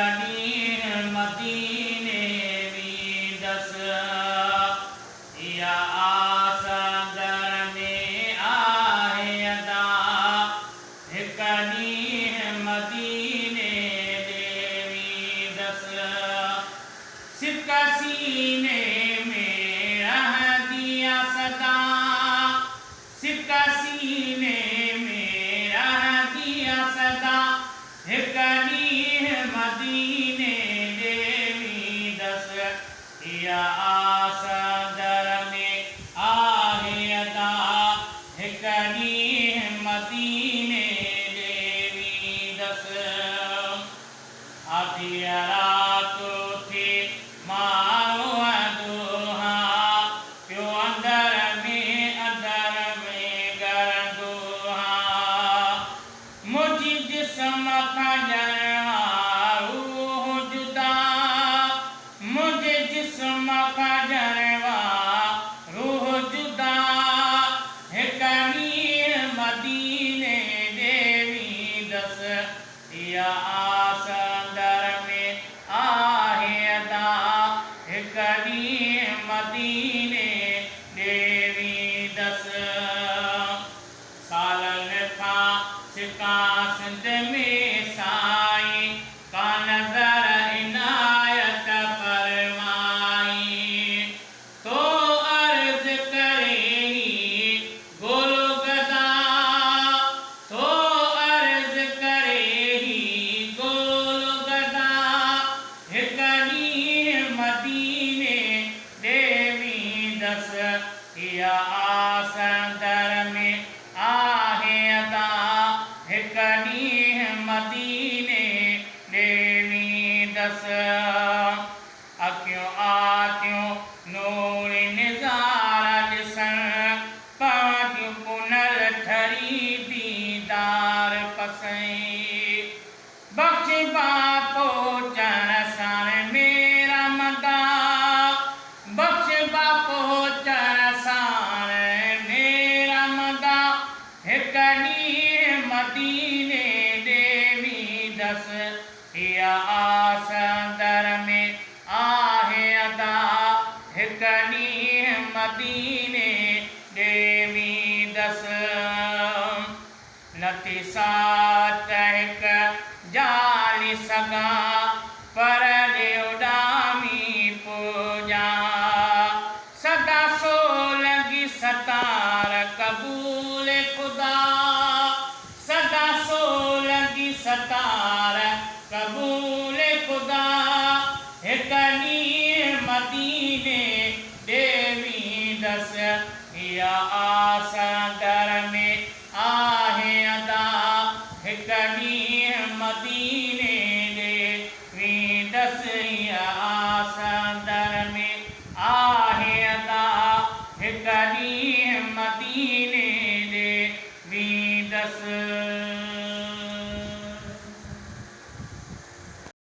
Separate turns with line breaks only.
ॾींहुं मदीने वेंदस या आस दर में आहे अदा हिक ॾींहुं मदीने वेंदस सिक सीने में रहंदी सदा सिक सीने में रहंदी सदा हिक ॾींहुं मदीने वेंदस या आस दर में आहे अदा हिक ॾींहुं मदीने वेंदस आधी रात उथी मारो दोहा पियो अंदर में घर दोहा मुझी जिस्म खां ॼण रूह जुदा मुझे जिस्म खां ॼण रूह जुदा हिक ॾींहुं मदीने वेंदस या आस दर में आहे अदा हिक ॾींहुं मदीने वेंदस सालनि खां सिका सिंध में साईं का नज़र इनायत फरमाई तो अर्ज़ करे गोल गदा तो अर्ज़ करे गोल गदा हिक ॾींहुं मदीने वेंदस या आस दर में आहे अदा हिक ॾींहुं मदीने वेंदस अखियूं आतियूं नूर निज़ारा ॾिसण पवंदियूं पुनल ठरी दीदार पसई बख़्श बापो चण साण मेरा मदा बख़्श बापो चण साण मेरा मदा हिक ॾींहुं मदीने वेंदस या आस दर में आहे अदा हिक ॾींहुं मदीने वेंदस नथी सात हिक जाली सघां पर उॾामी पूॼा सदा सो लॻी सतार क़बूल ख़ुदा सदा सो लॻी सतार क़बूल ख़ुदा हिक